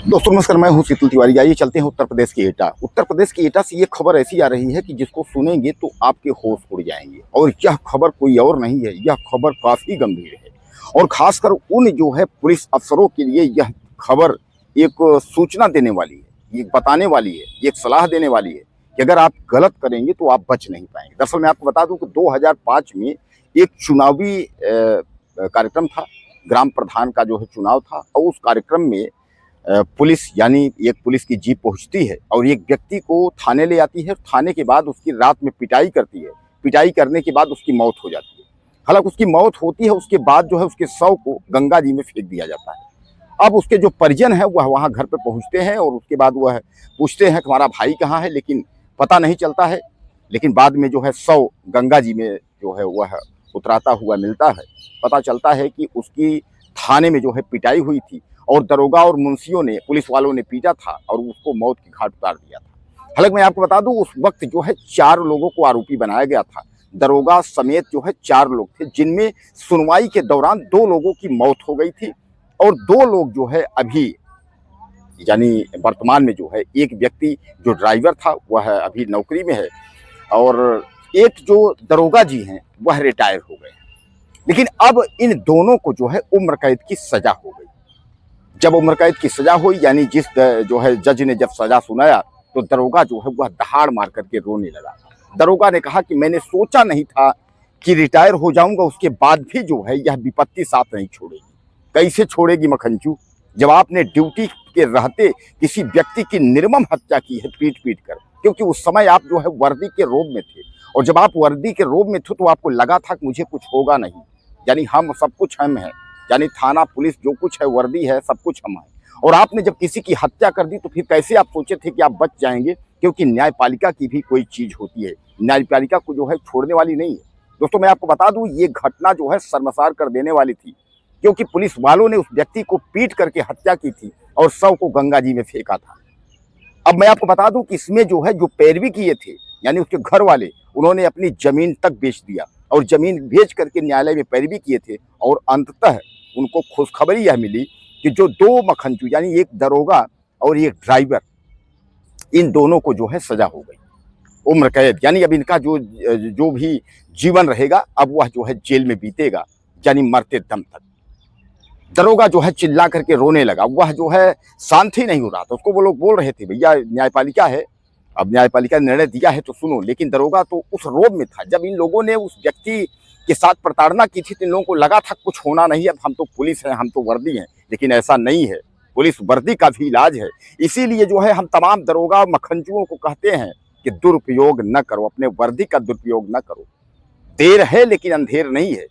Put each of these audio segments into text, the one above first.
दोस्तों नमस्कार, मैं हूं शीतल तिवारी। आइए चलते हैं उत्तर प्रदेश की एटा। उत्तर प्रदेश की एटा से ये खबर ऐसी आ रही है कि जिसको सुनेंगे तो आपके होश उड़ जाएंगे। और यह खबर कोई और नहीं है, यह खबर काफी गंभीर है। और खासकर उन जो है पुलिस अफसरों के लिए यह खबर एक सूचना देने वाली है, एक बताने वाली है, एक सलाह देने वाली है कि अगर आप गलत करेंगे तो आप बच नहीं पाएंगे। दरअसल मैं आपको बता दूं कि 2005 में एक चुनावी कार्यक्रम था, ग्राम प्रधान का जो है चुनाव था। और उस कार्यक्रम में पुलिस यानी एक पुलिस की जीप पहुंचती है और एक व्यक्ति को थाने ले आती है। थाने के बाद उसकी रात में पिटाई करती है। पिटाई करने के बाद उसकी मौत हो जाती है। हालांकि उसकी मौत होती है, उसके बाद जो है उसके शव को गंगा जी में फेंक दिया जाता है। अब उसके जो परिजन है वह वहाँ घर पे पहुँचते हैं और उसके बाद वह पूछते हैं कि हमारा भाई कहाँ है, लेकिन पता नहीं चलता है। लेकिन बाद में जो है शव गंगा जी में जो है वह उतराता हुआ मिलता है। पता चलता है कि उसकी थाने में जो है पिटाई हुई थी और दरोगा और मुंशियों ने, पुलिस वालों ने पीटा था और उसको मौत की घाट उतार दिया था। हालांकि मैं आपको बता दूं उस वक्त जो है 4 लोगों को आरोपी बनाया गया था। दरोगा समेत जो है 4 लोग थे, जिनमें सुनवाई के दौरान 2 लोगों की मौत हो गई थी और 2 लोग जो है अभी यानी वर्तमान में जो है, एक व्यक्ति जो ड्राइवर था वह अभी नौकरी में है और एक जो दरोगा जी हैं वह रिटायर हो गए। लेकिन अब इन दोनों को जो है उम्र कैद की सजा हो गई। जब उम्र कैद की सजा हुई यानी जिस जो है जज ने जब सजा सुनाया तो दरोगा जो है वह दहाड़ मार करके रोने लगा। दरोगा ने कहा कि मैंने सोचा नहीं था कि रिटायर हो जाऊंगा, उसके बाद भी जो है यह विपत्ति साथ नहीं छोड़ेगी। कैसे छोड़ेगी मखनचू, जब आपने ड्यूटी के रहते किसी व्यक्ति की निर्मम हत्या की है पीट पीट कर, क्योंकि उस समय आप जो है वर्दी के रोब में थे। और जब आप वर्दी के रोब में थे तो आपको लगा था कि मुझे कुछ होगा नहीं, यानी हम सब कुछ हम हैं, यानी थाना पुलिस जो कुछ है, वर्दी है, सब कुछ हम हैं। और आपने जब किसी की हत्या कर दी तो फिर कैसे आप सोचे थे कि आप बच जाएंगे, क्योंकि न्यायपालिका की भी कोई चीज होती है, न्यायपालिका को जो है छोड़ने वाली नहीं है। दोस्तों मैं आपको बता दूं ये घटना जो है शर्मसार कर देने वाली थी, क्योंकि पुलिस वालों ने उस व्यक्ति को पीट करके हत्या की थी और शव को गंगा जी में फेंका था। अब मैं आपको बता दूं कि इसमें जो है जो पैरवी किए थे यानी उसके घर वाले, उन्होंने अपनी जमीन तक बेच दिया और जमीन बेच करके न्यायालय में पैरवी किए थे। और अंततः उनको खुशखबरी यह मिली कि जो 2 मखनचू यानी एक दरोगा और एक ड्राइवर, इन दोनों को जो है सजा हो गई, उम्र कैद। यानी अब इनका जो भी जीवन रहेगा अब वह जो है जेल में बीतेगा, यानी मरते दम तक। दरोगा जो है चिल्ला करके रोने लगा, वह जो है शांति नहीं हो रहा था। उसको वो लोग बोल रहे थे भैया न्यायपालिका है, अब न्यायपालिका ने निर्णय दिया है तो सुनो। लेकिन दरोगा तो उस रोब में था। जब इन लोगों ने उस व्यक्ति के साथ प्रताड़ना की थी तो इन लोगों को लगा था कुछ होना नहीं है, अब हम तो पुलिस हैं, हम तो वर्दी हैं। लेकिन ऐसा नहीं है, पुलिस वर्दी का भी इलाज है। इसीलिए जो है हम तमाम दरोगा मखनचुओं को कहते हैं कि दुरुपयोग न करो, अपने वर्दी का दुरुपयोग न करो। देर है लेकिन अंधेर नहीं है।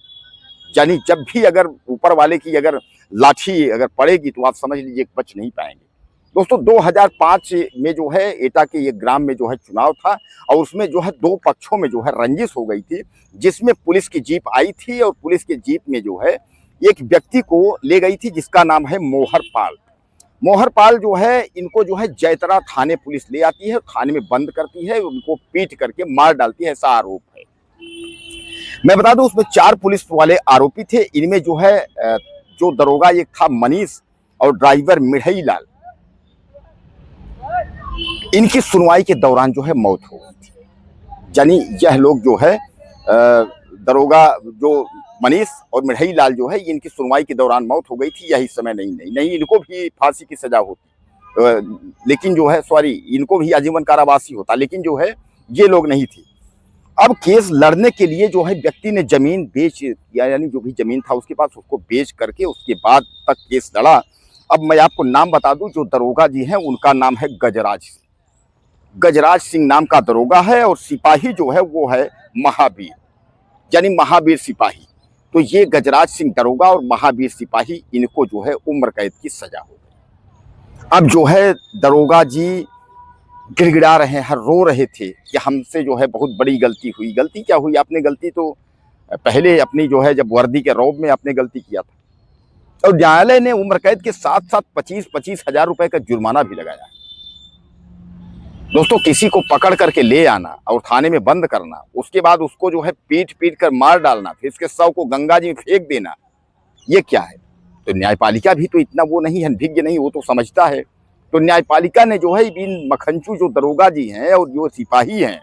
यानी जब भी अगर ऊपर वाले की अगर लाठी अगर पड़ेगी तो आप समझ लीजिए बच नहीं पाएंगे। दोस्तों 2005 में जो है एटा के एक ग्राम में जो है चुनाव था और उसमें जो है 2 पक्षों में जो है रंजिश हो गई थी, जिसमें पुलिस की जीप आई थी और पुलिस की जीप में जो है एक व्यक्ति को ले गई थी जिसका नाम है मोहर पाल। मोहर पाल जो है इनको जो है जैतरा थाने पुलिस ले आती है, थाने में बंद करती है, उनको पीट करके मार डालती है, ऐसा आरोप है। मैं बता दूं उसमें 4 पुलिस वाले आरोपी थे। इनमें जो है जो दरोगा एक था मनीष और ड्राइवर मिढ़ई लाल, इनकी सुनवाई के दौरान जो है मौत हो गई थी। यानी यह लोग जो है दरोगा जो मनीष और मिढ़ई लाल जो है इनकी सुनवाई के दौरान मौत हो गई थी। यही समय नहीं इनको भी फांसी की सजा होती, लेकिन जो है सॉरी इनको भी आजीवन कारावासी होता, लेकिन जो है ये लोग नहीं थी। अब केस लड़ने के लिए जो है व्यक्ति ने जमीन बेच, यानी जो भी जमीन था उसके पास उसको बेच करके उसके बाद तक केस लड़ा। अब मैं आपको नाम बता दूं, जो दरोगा जी हैं उनका नाम है गजराज सिंह। गजराज सिंह नाम का दरोगा है और सिपाही जो है वो है महावीर, यानी महावीर सिपाही। तो ये गजराज सिंह दरोगा और महावीर सिपाही, इनको जो है उम्र कैद की सजा हो गई। अब जो है दरोगा जी गिड़गिड़ा रहे हैं, रो रहे थे कि हमसे जो है बहुत बड़ी गलती हुई। गलती क्या हुई, आपने गलती तो पहले अपनी जो है जब वर्दी के रौब में आपने गलती किया था। और न्यायालय ने उम्र कैद के साथ साथ 25-25 हजार रुपए का जुर्माना भी लगाया है। दोस्तों किसी को पकड़ करके ले आना और थाने में बंद करना, उसके बाद उसको जो है पीट पीट कर मार डालना, फिर इसके शव को गंगा जी में फेंक देना, ये क्या है। तो न्यायपालिका भी तो इतना वो नहीं है, भिज्ञ नहीं, वो तो समझता है तो न्यायपालिका ने जो है इन मखनचू जो दरोगा जी हैं और जो सिपाही हैं,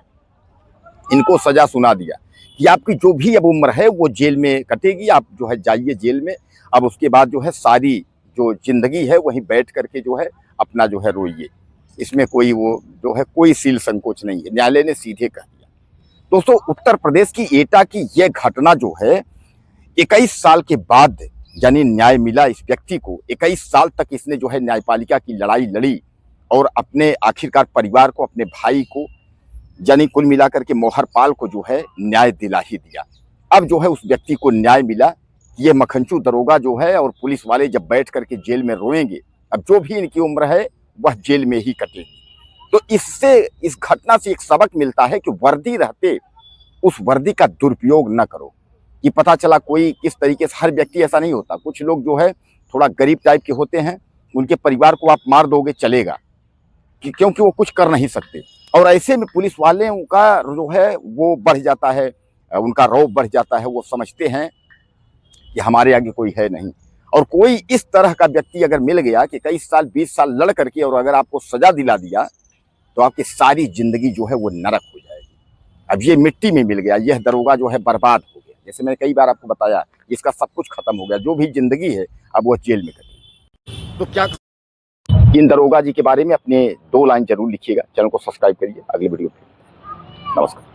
इनको सजा सुना दिया कि आपकी जो भी अब उम्र है वो जेल में कटेगी, आप जो है जाइए जेल में। अब उसके बाद जो है सारी जो जिंदगी है वहीं बैठ करके जो है अपना जो है रोइए, इसमें कोई वो जो है कोई सील संकोच नहीं है। न्यायालय ने सीधे कह दिया। दोस्तों, उत्तर प्रदेश की एटा की यह घटना जो है 21 साल के बाद यानी न्याय मिला इस व्यक्ति को। 21 साल तक इसने जो है न्यायपालिका की लड़ाई लड़ी और अपने आखिरकार परिवार को, अपने भाई को, यानी कुल मिलाकर के मोहरपाल को जो है न्याय दिला ही दिया। अब जो है उस व्यक्ति को न्याय मिला। ये मखनचू दरोगा जो है और पुलिस वाले जब बैठ करके जेल में रोएंगे, अब जो भी इनकी उम्र है वह जेल में ही कटेगी। तो इससे, इस घटना से एक सबक मिलता है कि वर्दी रहते उस वर्दी का दुरुपयोग न करो। कि पता चला कोई किस तरीके से, हर व्यक्ति ऐसा नहीं होता, कुछ लोग जो है थोड़ा गरीब टाइप के होते हैं, उनके परिवार को आप मार दोगे चलेगा, क्योंकि वो कुछ कर नहीं सकते। और ऐसे में पुलिस वाले उनका जो है वो बढ़ जाता है, उनका रौब बढ़ जाता है। वो समझते हैं कि हमारे आगे कोई है नहीं। और कोई इस तरह का व्यक्ति अगर मिल गया कि 21 साल 20 साल लड़ करके और अगर आपको सजा दिला दिया, तो आपकी सारी जिंदगी जो है वो नरक हो जाएगी। अब ये मिट्टी में मिल गया, यह दरोगा जो है बर्बाद हो गया। जैसे मैंने कई बार आपको बताया, इसका सब कुछ खत्म हो गया, जो भी जिंदगी है अब वो जेल में कटेगी। तो क्या इन दरोगा जी के बारे में अपने 2 लाइन जरूर लिखिएगा। चैनल को सब्सक्राइब करिए। अगली वीडियो पे नमस्कार।